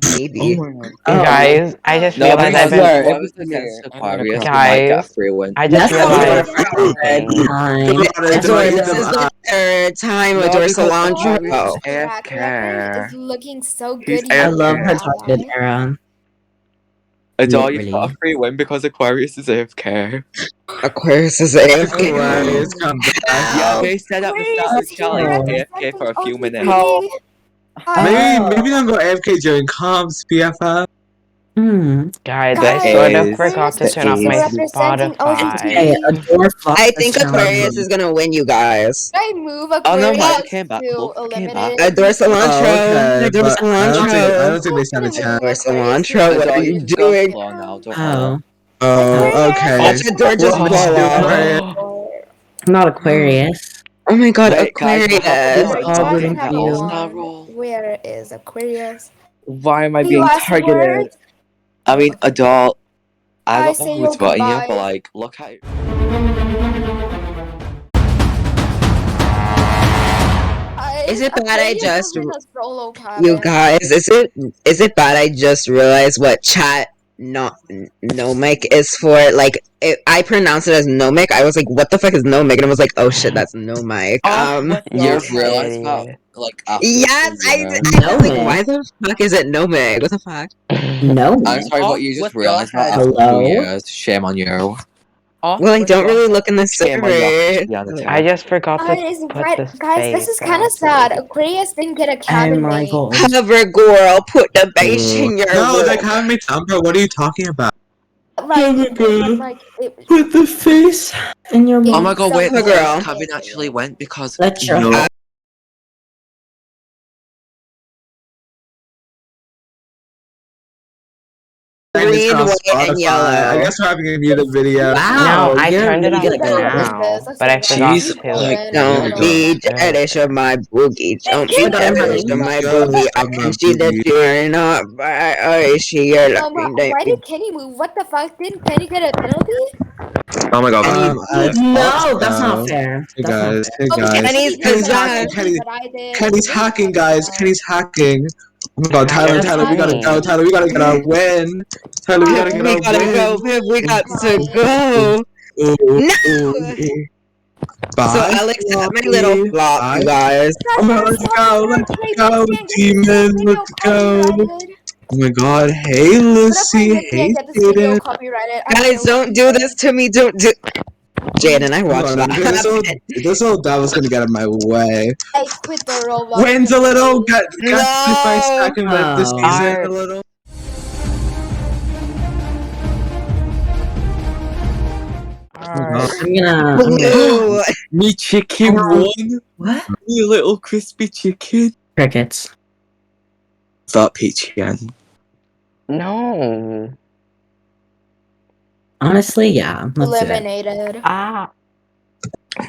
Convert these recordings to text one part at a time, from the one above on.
Maybe. Guys, I just No, realized I've been. if it was against Aquarius, we might get a free win. I just realized something. Adore, this is the third time Adore Cilantro. Is looking so good. I love her targeted era. Adore, you've got a free win because Aquarius is AFK. Aquarius is AFK. Aquarius, come back. Yeah, they said at the start of the challenge AFK for a few minutes. Maybe don't go AFK during comps, BFF. Guys, I sort of forgot to turn off my Spotify. I think Aquarius is gonna win, you guys. I move Oh no, Aquarius Milo came back. Adore Cilantro. Adore Cilantro. I don't think they stand a chance. Adore Cilantro, what are you doing? Okay. Adore just blow off. Not Aquarius. Oh my god, Aquarius. Where is Aquarius? Why am I being targeted? I mean, Adore, I don't know who's voting you, but like, look at it. Is it bad I just you guys? Is it bad I just realized what chat Nomic is for? Like, I pronounced it as Nomic. I was like, what the fuck is Nomic? And I was like, oh shit, that's Nomic. You realized that, like, yes, I was like, why the fuck is it Nomic? What the fuck? No. I'm sorry, but you just realized that after 2 years. Shame on you. Well, I don't really look in the server. I just forgot to put the Guys, this is kind of sad. Aquarius didn't get a cabin mate. Cover girl, put the base in your No, like having me Umbra, what are you talking about? Like, put the face in your mouth. Oh my god, wait, the girl. cabin actually went because green, white, and yellow. I guess we're having a muted video. Wow, I turned it off now, but I forgot to. Don't be jealous of my boogie. Don't be jealous of my boogie. I can see that you're not right. I see you're looking. Why did Keny move? What the fuck? Didn't Keny get a penalty? Oh my god. No, that's not fair. Hey guys, Keny's hacking, guys. Keny's hacking. Oh my god, Tyler, we gotta go. Tyler, we gotta get our win. Tyler, we gotta get our win. We got to go. No. So Alex, my little flop, you guys. Let's go, demon, let's go. Oh my god, hey Lucy, hey Jayden. Guys, don't do this to me, don't do. Jayden, I watched that. This old dad was gonna get in my way. I quit the Roblox. Wins a little, got my second win this season a little. I'm gonna. Me chicken won. What? Me little crispy chicken. Crickets. That Peachy again. No. Honestly, yeah. Eliminated.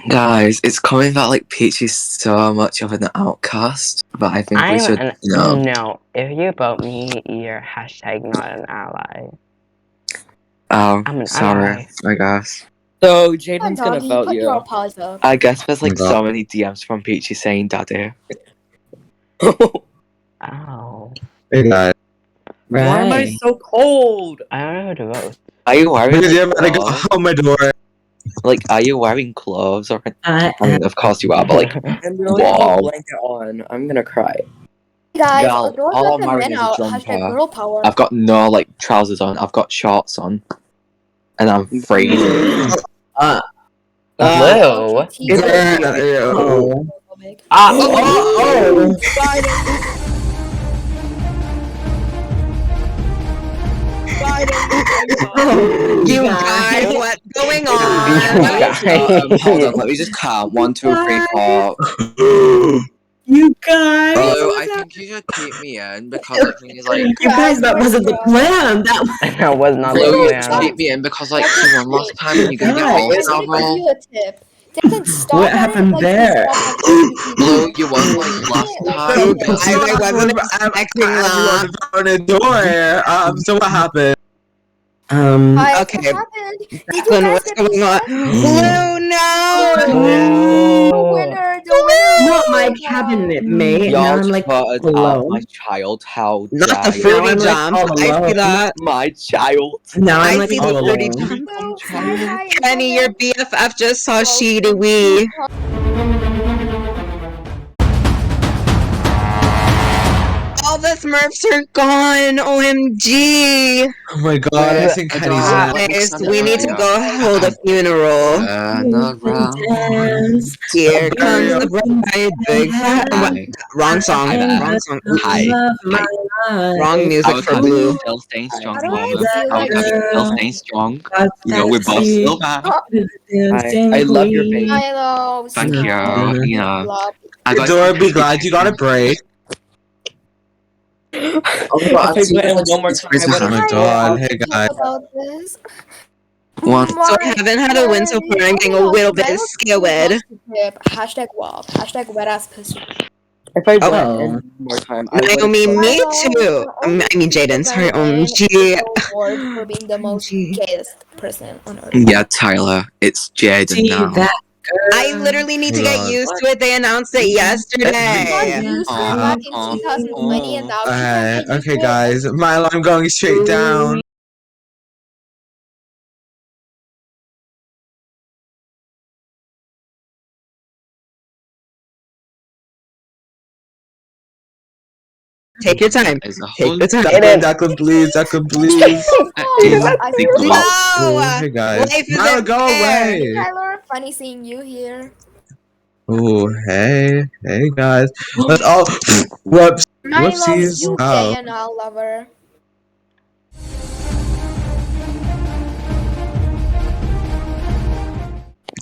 Guys, it's coming that like Peachy's so much of an outcast, but I think we should No, if you vote me, you're hashtag not an ally. Oh, I'm an sorry, ally. I guess. So Jayden's gonna vote you. I guess there's like so many DMs from Peachy saying "Daddy." Ow. Hey guys. Why am I so cold? I don't know who to vote. Are you wearing? Because you gotta go home, my door. Like, are you wearing clothes or? I mean, of course you are, but like, I'm really wow. blanket on. I'm gonna cry. Guys, Girl, all I'm wearing is a jumper. I've got no like trousers on. I've got shorts on, and I'm freezing. Hello. You guys, what's going on? Hold on, let me just count. 1, 2, 3, 4. You guys. Blue, I think you should keep me in because the thing is like. You guys, that wasn't the plan. That was not Blue, the you plan. should keep me in because like you won last time and you're gonna get all now. What happened there? Blue, you won like last time. I wasn't expecting that. On a door. So what happened? Guys, Okay. what happened? Did you Declan, guys what's get going on? pizza? Blue, no! Blue. The winner Not my is cabinet mate. Y'all Now I'm just like voted out alone. my child. How Not the dare you? Now fruity I'm like jump. all I see alone. that. My child. Now I'm I like see all the fruity alone. jump. Blue, hi, Keny, your Jayden. BFF just saw Sheedy Jocelyn, Wee. All the Smurfs are gone. OMG. Oh my god, I think Kenny's Guys, we need to go hold a funeral. Dance. Here A comes the burial. bride, big fat. Wrong song. Wrong song. Oops. Wrong music for Blue. Still staying strong, How do I mama. feel like Still staying strong. You know, we're both still back. I love your face. Milo? Thank you. You know, Love. I got Adore, be glad you got a break. Oh my god, If I went one more time, Oh my god, hey guys. About this. One. So I haven't had a win so far. I'm getting a little bit scared. Hashtag WAP. Hashtag wet ass pussy. If I Oh. went in one more time, I would. Naomi, me Milo, too. I mean, Jayden. Sorry, OMG. Award for being the most OMG. gayest person on earth. Yeah, Tyler, it's Jayden See now. that girl. I literally need to get God. used to it. They announced it yesterday. Used to it back in 2020 and now she can't get used Okay to it. guys, Milo, I'm going straight down. Take your time. There's a Take whole the time. Declan, please, Declan, please. No! Hey guys. Life is Milo, go unfair. away. Tyler, funny seeing you here. Oh, hey guys. Let's all. Whoops. Milo, Whoopsies. you gay and all lover.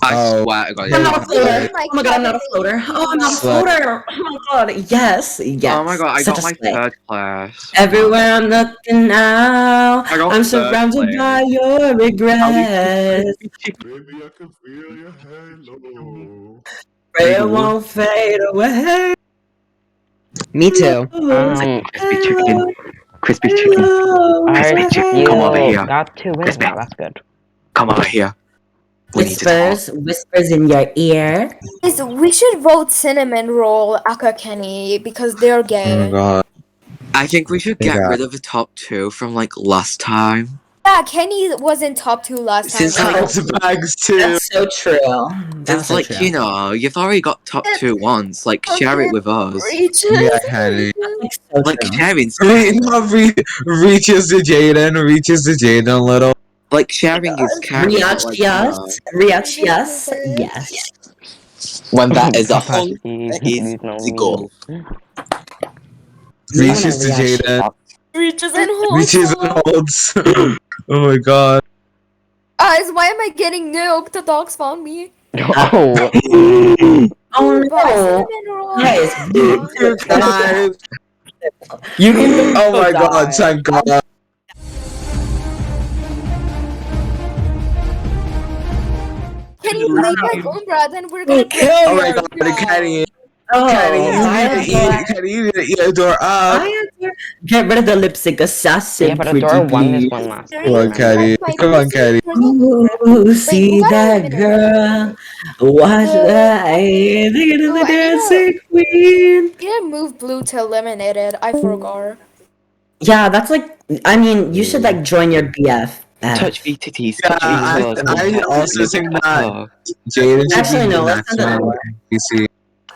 I swear to God. I'm not a floater. Oh Oh my god, I'm not a floater. Oh, I'm not a floater. Oh my god. Yes. Yes. Oh my God, I Such got a my slay. third class. Everywhere I'm looking now, I got I'm third surrounded place. by your regrets. Baby, I can feel your halo. Pray it won't fade away. Me too. Crispy chicken. Crispy chicken. Crispy chicken. Come over here. Got 2 wins Crispy. now, that's good. Come over here. We need to talk. Whispers in your ear. Guys, we should vote Cinnamon Roll Aka Kenny because they're Oh gay. my god. I think we should get rid of the top 2 from like last time. Yeah, Kenny was in top 2 last time. Since like, Bags too. That's so true. since so like true. you know, you've already got top 2 once. Like share it with us. Reaches. Yeah, Kenny. So Like true. sharing. Reaches to Jayden. Reaches to Jayden a little. Like sharing is caring. React, Like, yes. React, yes. Yes. when that is a Papa, whole, you that is know the me. goal. Reaches to Jayden. Reaches and holds. Reaches and holds. Oh my god. Guys, why am I getting nuked? The dogs found me. Oh, Oh Bye, no. Cinnamon Roll. Guys, Guys. you can Oh my god, thank god. Can you make like Umbra? Then we're gonna Oh my god, Kenny. Kenny, you need to eat a door up. Get rid of the lip sync assassin. yeah, but Adore won this one last Come on, time. Kenny. Come on, Kenny. Ooh, see that girl? Watch that. Thinking of the dancing queen. You didn't move Blue to eliminated. I forgot. Yeah, that's like. I mean, you should like join your BF. Touch me titties. Yeah, Touch me toes. I also think that Jayden should Actually, be no, the let's next send it one. You see.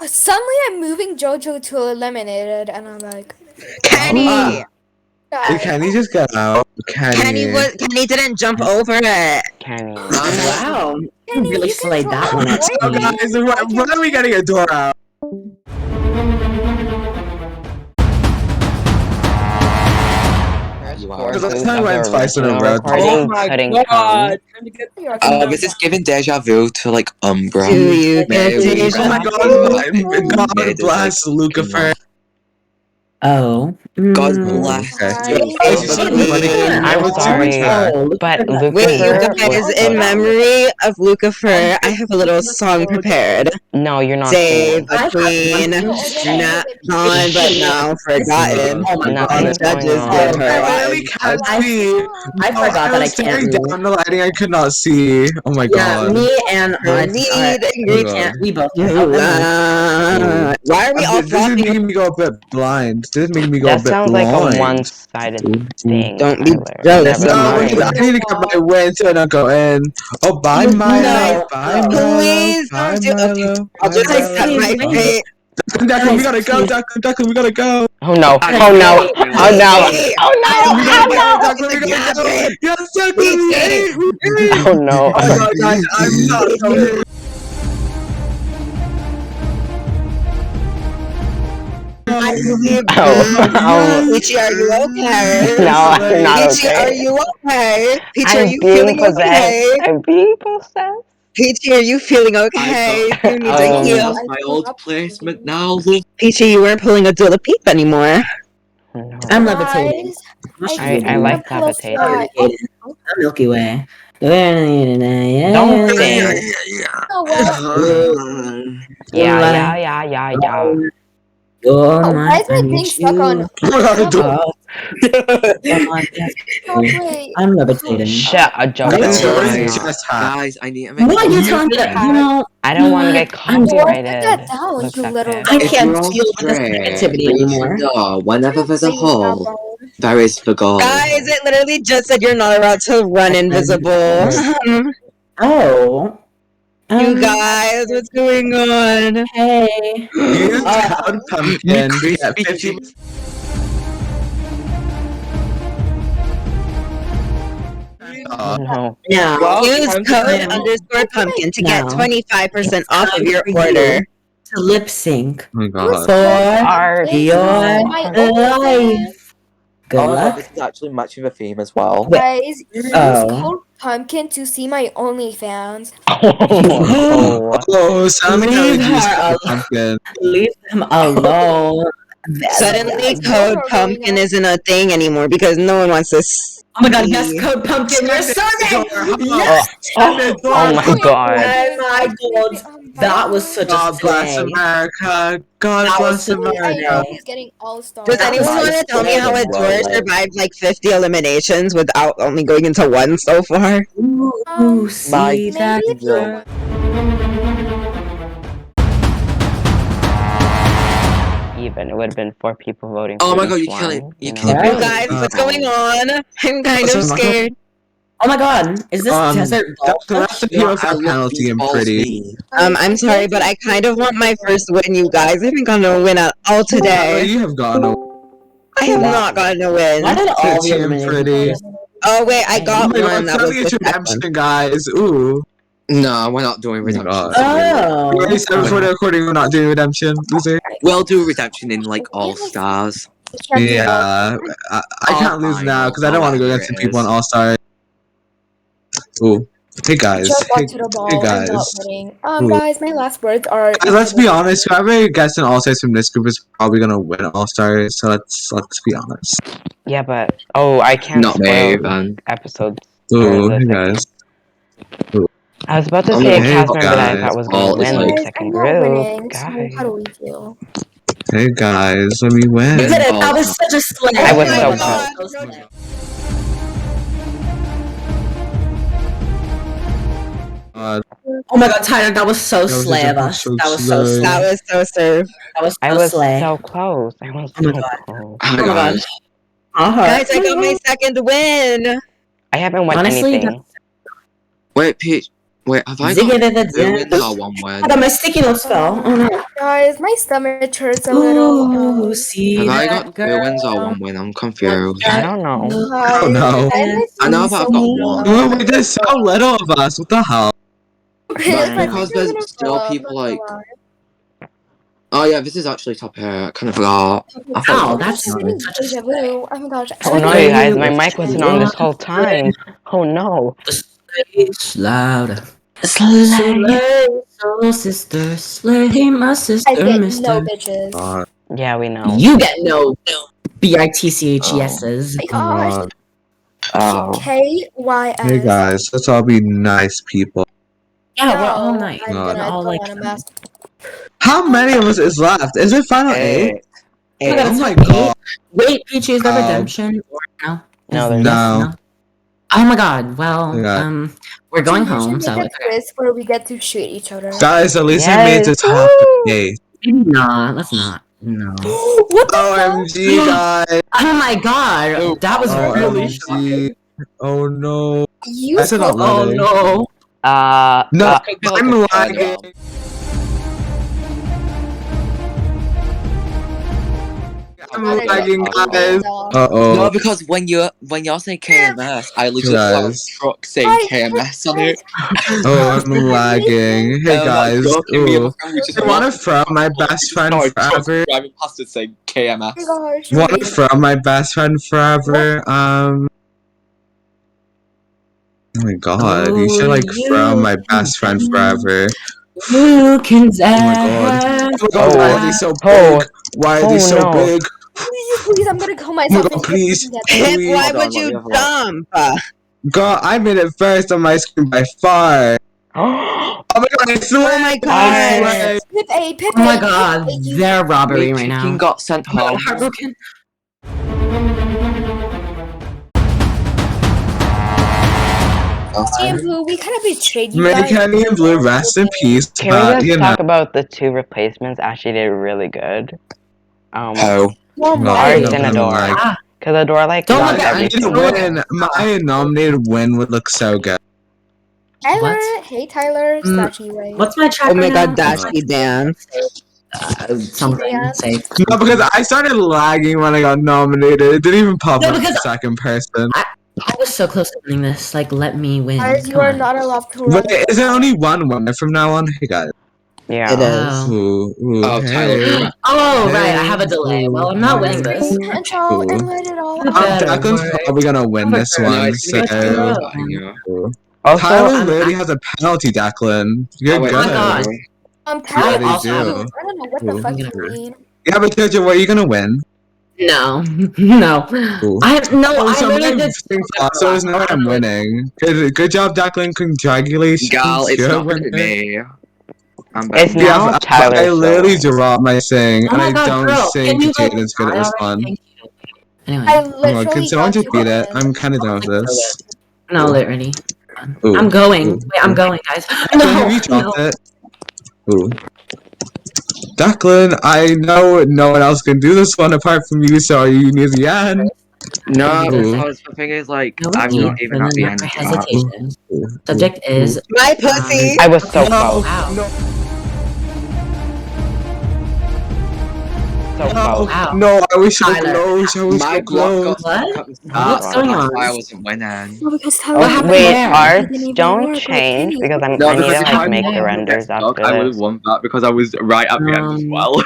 Suddenly I'm moving Jojo to eliminated, and I'm like, Keny! guys, Kenny just got out. Keny didn't jump over it. Keny. Wow, you Kenny, really you slayed control that one. the So guys, when are we getting a door out? That's how I went twice in a row. Oh my god! This is giving deja vu to like Umbra. Do you get Maybe. deja Oh my god, God bless Lukifer. Oh. God mm, bless Okay. you. Guys, you said money. I'm What's sorry, too much? but Wait, you Lukifer guys, was in so memory of Lukifer, I have a little song prepared. No, you're not Save singing. a queen, not gone but now forgotten. Oh my god. Nothing's going Judges on. give her I eyes. literally can't see. I forgot that I can't staring move. down the lighting. I could not see. Oh my Yeah, god. me and Her I need we God. can't. We both can't. Oh, never mind. Why are we all This is flopping? making me go a bit blind. This is making me go a That bit sounds like a blind. one-sided thing, Don't be Tyler. jealous Never of No, mine. because I need to get my win so I don't go in. Oh, bye, Milo. Bye, Milo. Please Bye, don't do. Okay, Milo. I'll just Guys, accept please my wait. fate. Decklyn, we gotta go. Decklyn, we gotta go. Oh no! I Oh no! know. Oh no! Peachy, Oh no! We Oh gotta no! go. Decklyn, we gotta go. Gabbard. Yes, Decklyn, we Peachy. ate. We ate. Oh no! Oh my god, guys, I'm not going. I believe. Oh, Peachy, are you okay? no, I'm not Peachy, are okay. you okay? Peachy, are I'm you being feeling possessed. okay? I'm being possessed. Peachy, are you feeling okay? You need to heal. My old placement now. Peachy, you weren't pulling a Dula Peep anymore. No. I'm levitating. I like levitating. I'm Milky Way. Don't sing. Yeah. You're Oh, why is my my thing stuck on? I'm levitating. Shut up, What Jojo. just happened? Guys, I need to make What are you talking about? You know, I don't want to get Put copyrighted. that down, Looks you like little. it. I If can't you're all deal with this straight, negativity reach anymore. the door. Whenever there's a hole, there is the goal. Guys, it literally just said you're not allowed to run invisible. Oh. You guys, what's going on? Hey. Use code pumpkin to get 50. No. Now, Use time code to- _pumpkin to get Now, 25% off of time your for you order. to lip sync Oh my god. for Our your life. Good Oh my god, luck. this is actually matching the theme as well. Guys, use Oh. code pumpkin to see my OnlyFans. Oh. Oh, sounding like Leave use her code pumpkin. Leave him alone. Suddenly, code pumpkin isn't a thing anymore because no one wants to. Oh my god, yes, code pumpkin, you're serving! Yes! Oh my god. Oh my god, that was such a God bless slay. America. God That bless was such a America. He's getting all stars. Does anyone want to tell me how ADecklyff survived like 50 eliminations without only going into one so far? Ooh, see that girl. Even it would have been 4 people voting. Oh for my god, each you kill it. one, You know? kill You it. guys, what's going on? I'm kind of scared. Oh my god, is this desert ball? That's the PFF penalty and pretty. I'm sorry, but I kind of want my first win, you guys. I haven't gotten a win at all Oh, today. you have gotten a I have not gotten a win. Why did all of Pretty your and pretty. Oh wait, I Oh got my god, one. That was suddenly it's the second. redemption, guys. Ooh. No, we're not doing redemption. God. Oh. We already said before the recording we're not doing redemption. Loser. We'll do redemption in like All Stars. Yeah. I can't lose now because I don't want to go against the people in All Star. Ooh. Hey guys. Just Hey, got to the ball. hey I'm not guys. winning. Ooh. Guys, my last words are. Guys, let's be honest. Whoever gets an All Stars from this group is probably gonna win All Stars. So let's be honest. Yeah, but I can't Not me, spoil man. episodes. Ooh, Or the hey second. guys. I was about to Oh, say a hey, cast member that I guys. thought was All gonna is win like- the Guys, second I'm not group. winning. So Guys. how do we feel? Hey guys, let me win. You did it, that was such a slay. I was Oh so my close. God. Oh my god, Tyler, that was so That was slay of us. so That was so slay. slay. That was so serve. That was I so was slay. so close. I was Oh my so God. close. Oh my Oh my god. god. Guys, I got my second win. I haven't won Honestly, anything. Wait, Peach. Wait, have I got 2 wins or 1 I win? got my sticky notes fell. Oh no. Guys, my stomach hurts a little. Ooh, see Have I that got 2 girl? wins or 1 win? I'm confused. I don't know. Oh no. I know that I've got 1. Oh, wait, there's so little of us. What the hell? That's because there's still people like. Oh yeah, this is actually top hair. I kind of forgot. I Ow, thought that's such a Deja vu. Oh my gosh. Oh no, you guys, my mic wasn't on this whole time. Oh no. It's louder. Slay, soul sister, slay my sister, I get mister. no bitches. Yeah, we know. You get no BITCHESs. Oh my gosh. Oh. KYS. Hey guys, let's all be nice people. Yeah, we're all nice. I'm God. gonna all go like on a mask. How many of us is left? Is it final 8? Oh my god. Wait, Peachy, is there Oh. redemption or no? No, there's No. Oh my god. Well, Yeah. we're going We should home, make so a it's okay. quiz where we get to shoot each other. Guys, at least I made it to top Woo! 8. Nah, let's not. No. What the OMG, guys. Oh my god, that was really shocking. OMG. Oh no. You I said not Oh loading. no. No, I'm lagging. I'm lagging, guys. Uh-oh. No, because when you say KMS, I literally saw a truck saying KMS on it. Oh, I'm lagging. Hey guys. Ooh. I want to throw my best friend forever. Driving past it saying KMS. Want to throw my best friend forever. Oh my god, you should like throw my best friend forever. You can Oh my god. Oh my god, why are they so big? Why are they so big? Please, I'm gonna kill Oh my myself. god, please. Why would you jump? God, I made it first on my screen by far. Oh my god, I flew! Oh my god! Pip A, Pip Oh my A, god, Pip A, they're robbery right Chicken now. got sent home. Heartbroken. and Blue, we kind of betrayed you May guys. Keny and Blue rest in peace. Can But, we you just know. talk about the 2 replacements actually did really good? Oh. Well, No, Aretz no, and I'm Adore. like- Because Adore like Don't got look at I need to everything. win. My nominated win would look so good. Tyler, What? hey Tyler, Sachi Way. What's my track Oh my right god, now? Dashy dance. Something safe. No, because I started lagging when I got nominated. It didn't even pop No, up because the second person. I was so close to winning this. Like, let me win. Guys, you Come are on. not allowed to run. Wait, is there only one winner from now on? Hey guys. Yeah. It is. Ooh, Oh, hey. Tyler. Oh, right, I Hey. have a delay. Well, I'm not winning this. Control and let it all out. Declan's probably gonna win this No, one. it's gonna So. be yeah. Also, Tyler literally has a penalty, Declan. You're wait, good. Oh my god. Tyler, I also have do. I don't know what the Ooh. fuck you mean. Yeah, but Jojo, what are you gonna win? No. No. Ooh. I So literally did. so there's no way I'm winning. Good job, Declan. Congratulations. Gal, it's You're a not gonna winner. be me. I'm It's betting. now Yeah, Tyler's I literally show. dropped my thing, Oh and my I god, don't girl. think Can you like Jayden's good at die this already? one. Thank you. Anyway. I Oh my god, literally can someone got defeat it? you. I'm kind of done with this. No, literally. Ooh. I'm going. Ooh. Wait, I'm going, guys. Declan, No, have you dropped it? Ooh. Declan, I know no one else can do this one apart from you, so are you near the end? No, Ooh. because the thing is, like, No I'm need not even for at the end for yet. hesitation. Subject is My pussy! I was so No, close. wow. no, So no, close. Wow. no, I wish I Tyler. close. I was My so block close. got What? stuck at the What's start, going so on? that's why I wasn't winning. No, because Oh, Tyler happened wait, there? Arts, don't change because I'm, No, I need because to if like I make the didn't get renders stuck, after I would have this. won that because I was right at the end as well.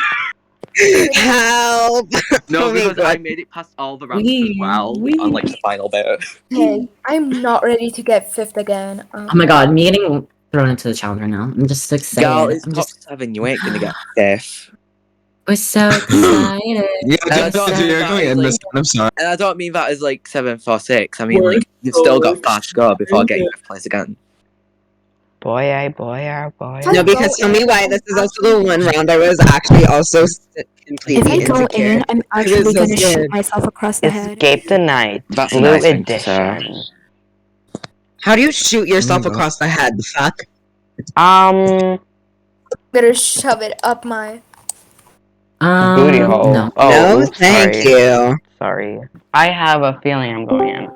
Help! No, Oh my because I god. made it past all the rounds as well on like the final bit. Hey, I'm not ready to get 5th again. Oh my god, me getting thrown into the challenge right now. I'm just excited. Gal, it's I'm top just 7. You ain't gonna get 5th. we're so excited. Yeah, I don't Jojo, mean you're that going as, in like- this one. I'm sorry. And I don't mean that as like 7 for 6. I mean We're like you've still got so 5 to go before getting 5th place again. Boy, I, boy, I, boy. No, because tell me why. This is also the one round I was actually also completely insecure. I'm actually so gonna shoot scared. myself across the Escape the night, That's a blue nice thing to say. edition. How do you shoot yourself Oh my God. across the head? Fuck. Better shove it up my. Booty hole. No. Oh, No, oops, thank sorry. you. Sorry. I have a feeling I'm going in.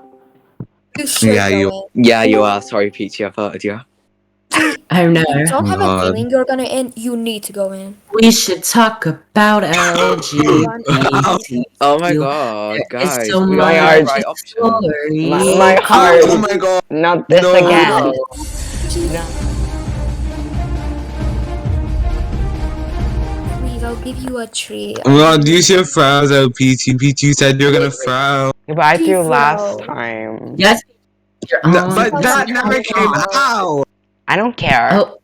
You should Yeah, go you- in. Yeah, you are. Sorry, Peachy, I voted you. I know. If you don't have a God. feeling you're gonna in, you need to go in. We should talk about LGBT. Oh my god, There guys. is so we much don't have the right option. story. My heart. Oh my god. Not this No. again. Please, I'll give you a treat. Well, do you see a frown though, Peachy? Peachy said you're gonna frown. Yeah, but I threw Bro. last time. Yes. No, but Oh, that yeah. never came out. I don't care. Oh,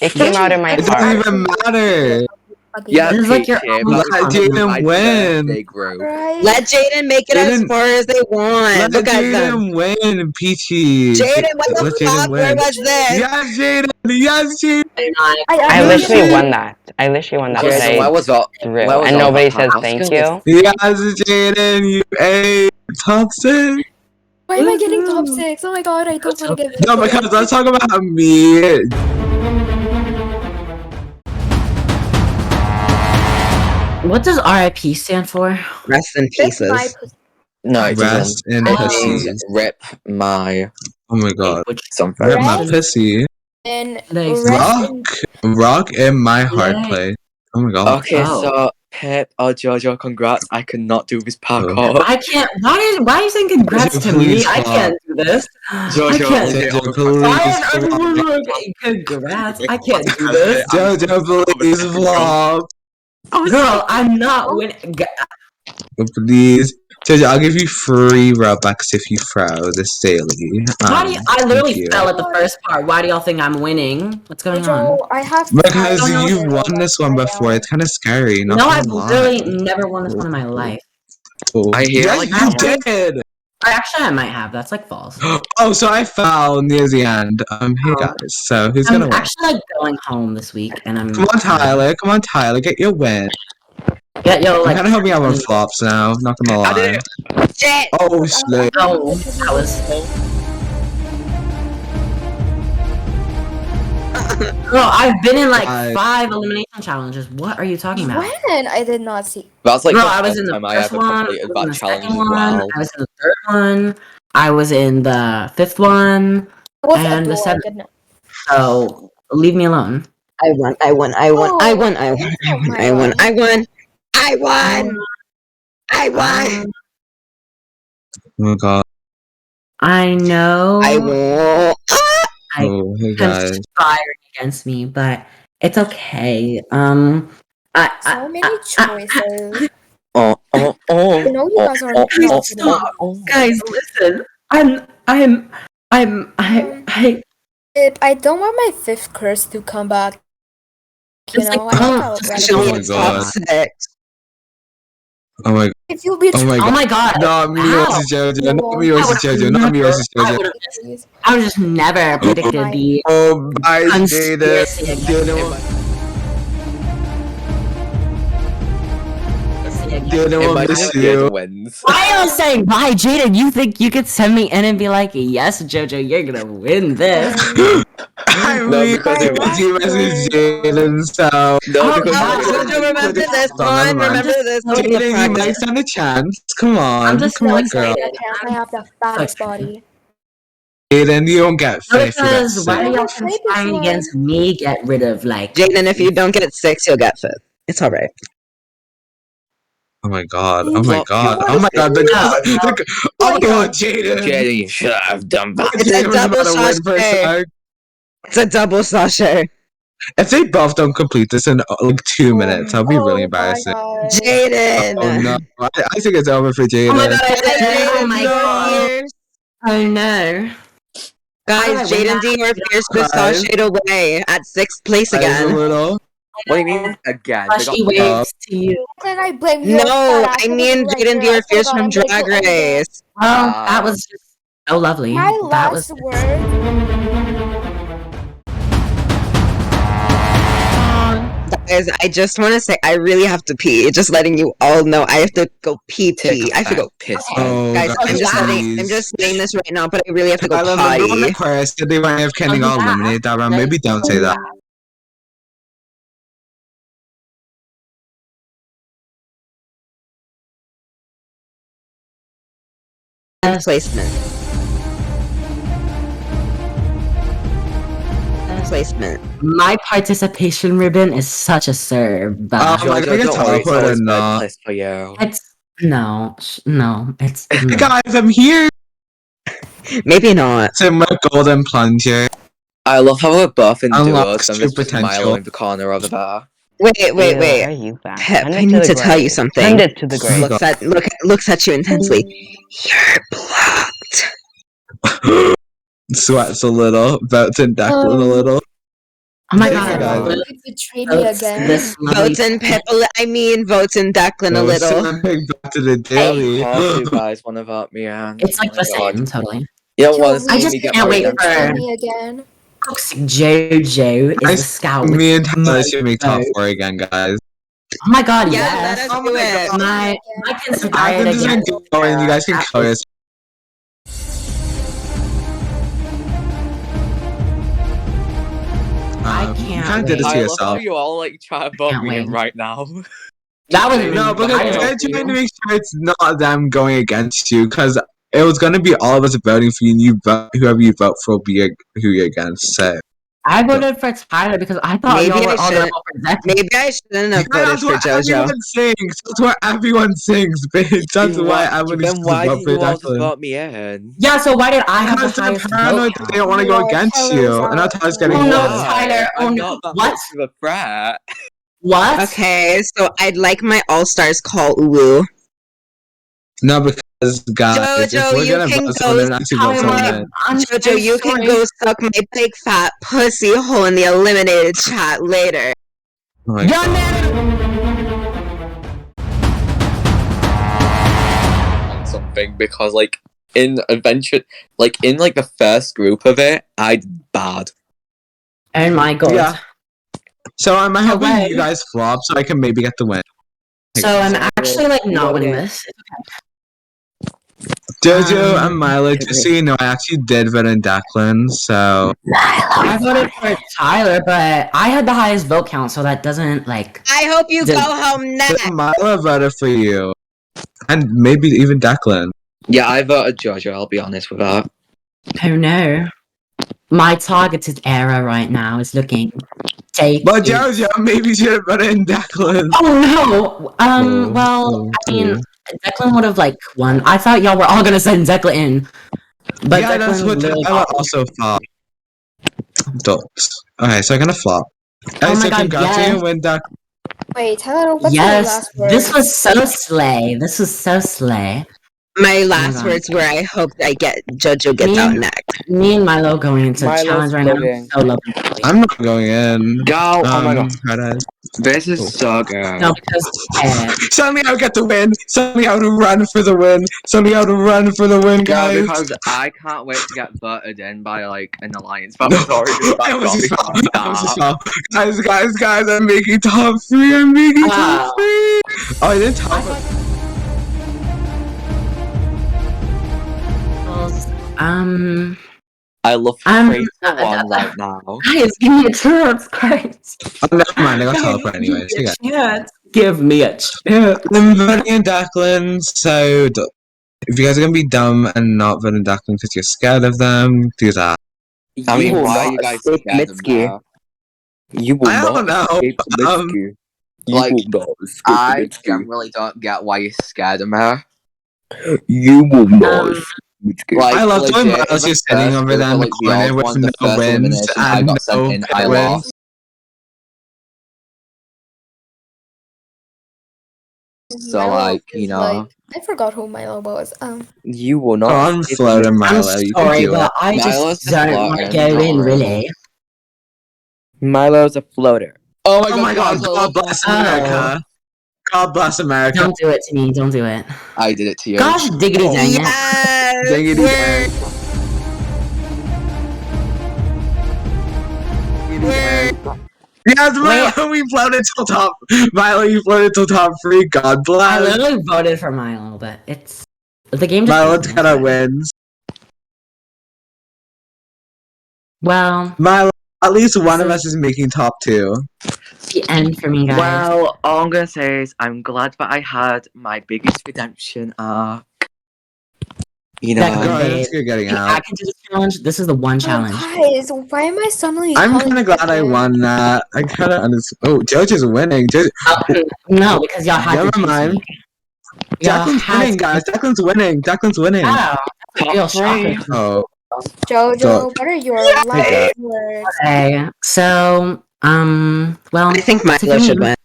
It came out in my It doesn't heart. even matter. Yeah, This is like your Peachy, almost Let Jayden win. birthday group. Right? Let Jayden make it as Jayden- far as they want. Let Look at them. Jayden win, Peachy. Jayden, what Let the Jayden fuck? Where win. was this? Yes, Jayden. Yes, Jayden. I literally Jayden. won that. I literally won that, but Jayden, why I was all threw, why was and all nobody that says happening? thank Let's you. Yes, Jayden. You a top 6. Why am I getting top 6? Oh my god, I don't want to get No, because let's talk about me. What does RIP stand for? Rest in That's my pieces. pussy. No, it Rest doesn't. in It pussy. means rip my Oh my god. Which something. Rip my Rest pussy. and Legs. rest in Rock in my heart Yay. play. Oh my god. Okay, Oh. so Pip or Jojo, congrats. I could not do this parkour. I can't. Why are you saying congrats Jojo, to me? please I stop. can't do this. Jojo, I can't. okay, Jojo, I'll please Why is flop. everyone saying congrats? I can't do this. Jojo, please flop. Girl, I'm not winning. Please. Jojo, I'll give you free Robux if you throw this daily. Why do you, I literally thank you. fell at the first part. Why do y'all think I'm winning? What's going on? Jojo, I have Because I don't know. you've won this one before. It's kind of scary. Not No, I've gonna lie. literally never won this one in my life. Oh. I hear, Yes, like, you how- did. Actually, I might have. That's like false. Oh, so I fell near the end. Hey guys. So who's gonna I'm win? actually like going home this week, and I'm. Come on, Tyler. Come on, Tyler. Get your win. Yeah, yo, I'm like. kind of hoping I'm on flops now. Not gonna I did lie. it. Shit! Oh shit. Oh, that was. Girl, I've been in like I- 5 elimination challenges. What are you talking about? When? I did not see. That's like Girl, the I was first in the time I first ever one. I completed was in that the challenge second as one. well. I was in the third one. I was in the 5th one. It was And the Adore, seventh. good night. So leave me alone. I won. I won. I won. I won. I won. I won. I won. I won. I won. I won. Oh my god. I know. I won. Oh, hey guys. Conspiring against me, but it's okay. So many choices. Oh, oh, oh. I know you guys are Guys, listen. I don't want my 5th curse to come back. You It's know, like, I think oh, I'll just rather oh be my god. Toxic. Oh my. If you be Oh my Oh god. my god. Not me How? versus Jojo. Not me I versus would've Jojo. Not me never- versus I Jojo. would've just, I would just never predicted the Oh, bye, Jayden. conspiracy against Jayden will Imagine miss if you. Jayden wins. Why are you saying bye, Jayden? You think you could send me in and be like, yes, Jojo, you're gonna win this? I No, mean, because it was- he versus Jayden, so. No, because God. Jojo, remember this one. Remember this one. Jayden, you might stand a chance. Come I'm on. just Come so on, girl. excited. I have the fattest body. Jayden, you don't get fifth. You get Because why are sixth. y'all conspiring against me? Get rid of like. Jayden, if you don't get 6, you'll get 5th. It's alright. Oh my god. Oh my god. What? Oh my god. No. Oh my god, Jayden. Jayden, you should have done that. It's a Jayden was double about to win for a sachet. sec. It's a double sachet. If they both don't complete this in like 2 minutes, that'll be really embarrassing. Jayden. Oh no. I think it's over for Jayden. Oh my god, I did it. Jayden, Oh my your god. fears. Oh no. Guys, Jayden D, your fears was Guys. sashayed away at 6th place Guys, a again. little. What do you mean again? They She got waves to you. I blame your No, fat ass I for mean looking Jayden like D, your your fears ass. from I'm gonna Drag go over there. Race. Well, that was just so lovely. My That was. last word. Guys, I just want to say I really have to pee. Just letting you all know I have to go pee. I have to go. piss. Oh, Guys, I'm just please. saying this right now, but I really have to go I remember when the potty. Aquarius said they might have Keny all eliminated that round. Maybe don't say that. Placement. Placement. My participation ribbon is such a serve. Oh my god, we can teleport or not. For you. It's no, no, it's no. Guys, I'm here. Maybe not. It's in my golden plunger. I love how we're both in Unlocks duos and true there's just Milo potential. in the corner over there. Wait. Where are you at? Pep, Send it I need to the tell you grave. something. Send it to the grave. Looks at you intensely. You're blocked. Sweats a little. About to Decklyn a little. Oh my Yeah, god, guys. You betrayed me again. this lovely Votes in Pipple. I mean, votes in Declan a Oh, little. sending back to the daily. Of course, you guys want to vote me in. It's like Oh the my God. same, totally. You don't Yo, want to we see just me get can't wait voted for- in. me again. Toxic Jojo is the scout. Me and Tyler most should make top votes. 4 again, guys. Oh my god, Yeah, yes. let us Oh do my it. God. My If inspired Declan again. doesn't go in, you guys can kill yourself. I You can't kind of did it wait. to I love how yourself. you all like try to vote Can't me in wait. right now. That was No, because I they're don't trying to make sure it's not them going against you, because it was going to be all of us voting for you, and you vote, whoever you vote for will be who you're against. So I voted for Tyler because I thought Maybe y'all were I all gonna shouldn't. vote for Declan. Maybe I shouldn't have voted that's for what JoJo. everyone sings. That's what everyone sings, bitch. That's why everyone Then needs why to vote did for you all just Declan. vote me in? Yeah, so why did I have the Because they're highest vote paranoid that they don't count? want to go against Tyler's you, and now out. Tyler's Oh getting Oh no, one. Tyler! Oh I'm no! not that What? much of a threat. What? Okay, so I'd like my all-stars call Ulu. No, because guys, if Jojo, we're you gonna can vote go. someone and actually vote someone in. I'm so Jojo, you can sorry. go suck my big fat pussy hole in the eliminated chat later. Oh my Yeah, God. man. On something because like in adventure, like in like the first group of it, I did bad. Oh my god. Yeah. So I'm hoping Hello. you guys flop so I can maybe get the win. So I'm actually like not winning this. Jojo and Milo, just so you know, I actually did vote in Declan, so I voted for Tyler, but I had the highest vote count, so that doesn't like. I hope you Did- go home next. so Milo voted for you. And maybe even Declan. Yeah, I voted Jojo. I'll be honest with that. Oh no. My targeted era right now is looking. But Jojo, maybe you should have voted in Declan. Oh no. Well, I mean, Declan would have like won. I thought y'all were all gonna send Declan in, but yeah, that's Declan what literally Tyler got- also flop. Okay, so I'm gonna flop. Oh my so God, congrats on yes. your win, Declan. Wait, Tyler, what's your Yes, last word? this was so slay. This was so slay. My last God. words were, I hope I get Jojo gets Me out and- next. Me and Milo going into Milo's challenge right now. floating. So lovely. I'm not going in. Go! Oh my god. Paradise. This is so good. No, because Suddenly I'll get the win. Suddenly I would run for the win. Suddenly I would run for the win, No, guys. because I can't wait to get voted in by like an alliance. But I'm sorry, I was just foul. I was just foul. Guys, I'm making top 3. I'm making top 3. Oh, I didn't top I love I'm- 3 to 1 right now. guys, give me a chance, guys. Oh, never mind. I got teleport anyways. Give me Okay. a chance. Give me a chance. I'm voting in Declan, so if you guys are gonna be dumb and not voting Declan because you're scared of them, do that. I mean, You will why are not you guys escape scared of Mitsuki. that? You will I not don't know. escape Mitsuki. You like, will not escape I Mitsuki. generally don't get why you're scared of me. You will not escape Mitsuki. Like, I love doing legit, Miles in the just sitting first over group there of, in the like, the corner old with one, the no first wins elimination, I and got sent no in, I wins. lost. So, Milo like, is you know. like- I forgot who Milo was. You will not Go on, escape floater I'm Milo. You can sorry, do but it. I Milo's just the don't want floater, to go don't in, worry. really. Milo's a floater. Oh Oh my god, guys, I God love bless that. America. God bless America. Don't do it to me. Don't do it. I did it to you. Gosh, diggity dang it. Yes! Dingity We're- Yes, Milo, we floated till top. Milo, you floated till top 3. God I bless. literally voted for Milo, but it's the game just Milo beat me. kind of wins. Well, Milo, at least one of This us is making top 2. the end for me, guys. Well, all I'm gonna say is I'm glad that I had my biggest redemption arc. You know, Declan, Guys, babe, it's good getting I out. can do this challenge. This is the one challenge. Guys, why am I suddenly I'm calling kind of glad I people? won that. I kind of understand. Oh, Jojo's winning. No, because y'all had Never to choose mind. me. Y'all Declan's had winning, to- guys. Declan's winning. Declan's winning. Oh, that's a real shocker. Oh, Jojo, what are your last words? Okay, so, well, I think Milo Tiffany- should win.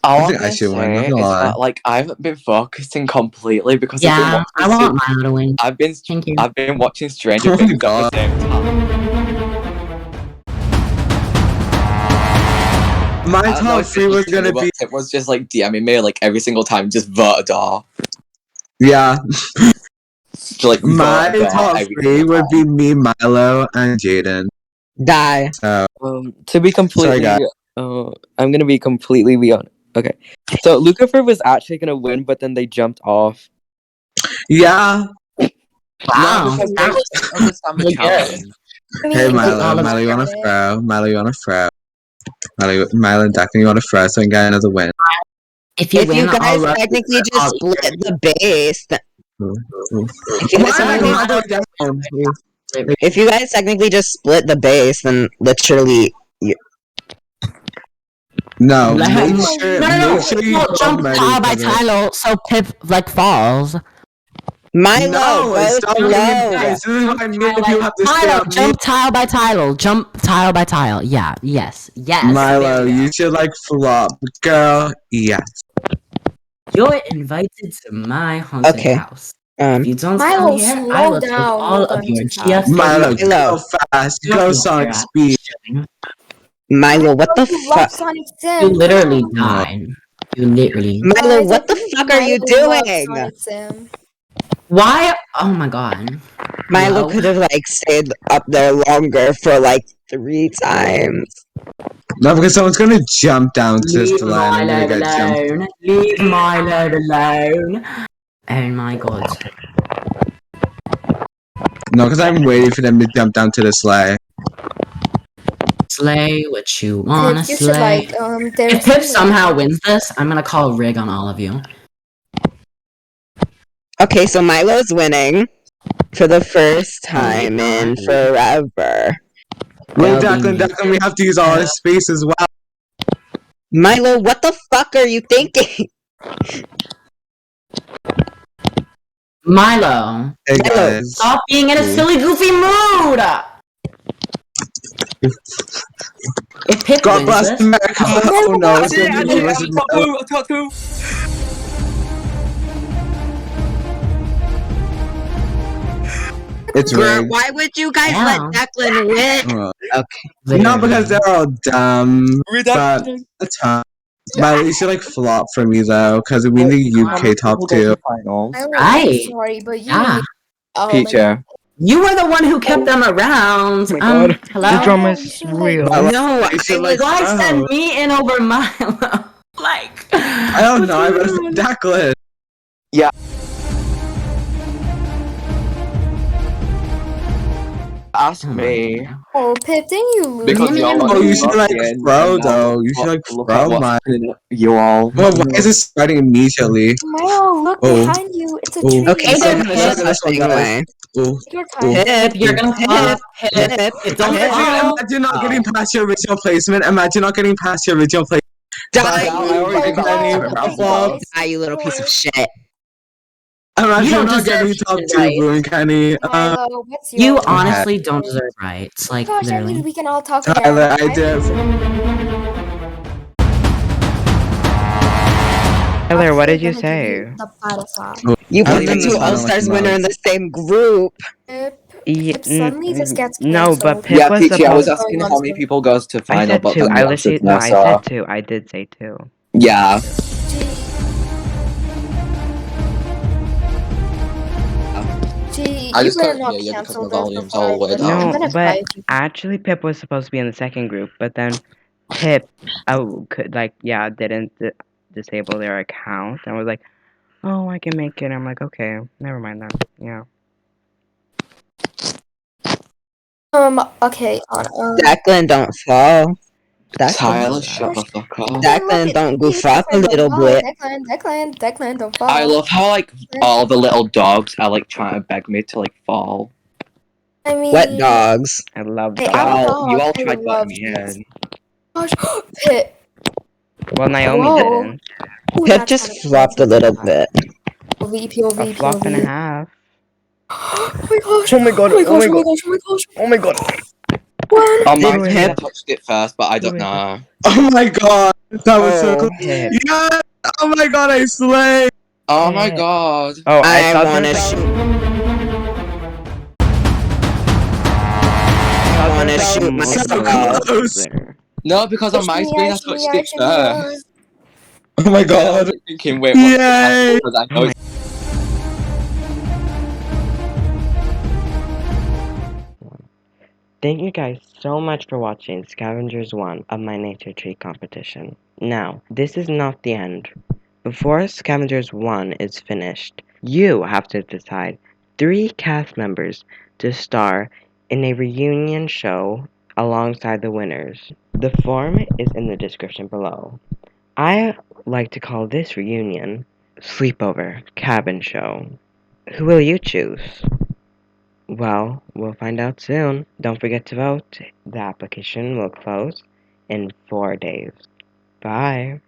all I I'm think I gonna should win, say not is gonna lie. that like I haven't been focusing completely because I've been yeah, I watching. want Milo to win. I've been Thank you. I've been watching Stranger Oh my Things at the God. same time. My top 3 was gonna be. It was just like DMing me like every single time, just vvAdore. Yeah. Like, my top 3 would be me, Milo, and Jayden. Die. So. To be completely, I'm gonna be completely beyond. Okay, so Lukifxr was actually gonna win, but then they jumped off. Yeah. Wow. No, they just understand the challenge. Hey Milo, you wanna throw? Milo, you wanna throw? Milo and Decklyn, you wanna throw so we can get another win? If you guys technically just split the base, if you guys technically just split the base, then literally. No, No, jump Tyler by Tyler so Pip like falls. Milo, stop low. This is what I mean. If you have to Tyler, jump tile by tile. Jump tile by tile. Yeah, yes. Milo, you should like flop, girl. Yes. You're invited to my haunted house. If you don't Milo, come here, slow I will take down. all of your GF. Milo, go fast. Go Sonic speed. Milo, what the fuck? You literally died. You literally. Milo, what the fuck are you doing? Why? Oh my god. Milo could have like stayed up there longer for like 3 times. No, because someone's gonna jump down to this line and Milo get jumped. alone. Leave Milo alone. Oh my god. No, because I'm waiting for them to jump down to the sleigh. Slay what you wanna You slay. should, like, If Pip somehow wins this, I'm gonna call Rig on all of you. Okay, so Milo's winning for the first time in forever. Wait, Decklyn, we have to use all our space as well. Milo, what the fuck are you thinking? Milo. Hey guys. Stop being in a silly, goofy mood! If Pip God wins bless this, America. Oh no, it's gonna be versus Milo. I got 2. It's rigged. Why would you guys let Decklyn win? Okay. Not because they're all dumb, but it's fine. Milo, you should like flop for me though, because we need UK top 2. Right. Sorry, but you. Yeah. Peachy. You were the one who kept them around. Hello? The drama is real. No, Why send me in over Milo? Like, I don't know, I better say Decklyn. Yeah. Ask me. Oh, Pip, didn't you lose? Because you should like throw though. You should like throw my. You all. Well, why is it starting immediately? Milo, look behind you. It's a tree. Okay, so this one, guys. Pip, you're gonna flop. Pip, don't fall. Imagine not getting past your original placement. Imagine not getting past your original placement. Die, you you little piece of shit. Imagine not getting top 2, Boo and Keny. Milo, what's You yours? honestly don't deserve rights. Like, Gosh, I literally. wish we can all talk Tyler, together. I did. Tyler, what did you say? You put the 2 All-Stars winner in the same group. Pip suddenly just gets No, but Pip Yeah, was Peachy, I was supposed. asking how many people goes to I final, said but 2. then I you was answered no, I Vanessa. said 2. I did say 2. Yeah. Gee, I you just better couldn't not hear you because cancel my this volume's before all the way I down. win. I'm No, gonna but fight you. actually, Pip was supposed to be in the second group, but then Pip, didn't disable their account, and was like, "Oh, I can make it." I'm like, "Okay, never mind that." Yeah. Okay, Decklyn, don't fall. Tyler, shut the fuck up. Decklyn, don't goof up a little bit. Decklyn, don't fall. I love how like all the little dogs are like trying to beg me to like fall. I mean, What dogs? I love Hey, that. You all I tried love butting me in. Gosh, Pip. Well, Naomi Whoa. didn't. Ooh, Pip that's just kinda flopped a little bit. POV, POV, A flop and a POV. half. Oh my gosh. Oh my god. Oh my Oh my gosh. god. Oh my gosh. Oh my god. One. On my Did team, I Pip- touched it first, but I don't Wait. know. Oh my god. That was so cool. Pip. Yeah. Oh my god, I slay. Oh my god. Oh, I thought wanna there was- I wanna there was shoot multiple myself. votes there. No, because on my screen I touched it first. Oh my god. I was thinking, wait, what's the Yay! because I know it's Thank you guys so much for watching Scavengers 1 of my nature tree competition. Now, this is not the end. Before Scavengers 1 is finished, you have to decide 3 cast members to star in a reunion show alongside the winners. The form is in the description below. I like to call this reunion Sleepover Cabin Show. Who will you choose? Well, we'll find out soon. Don't forget to vote. The application will close in 4 days. Bye.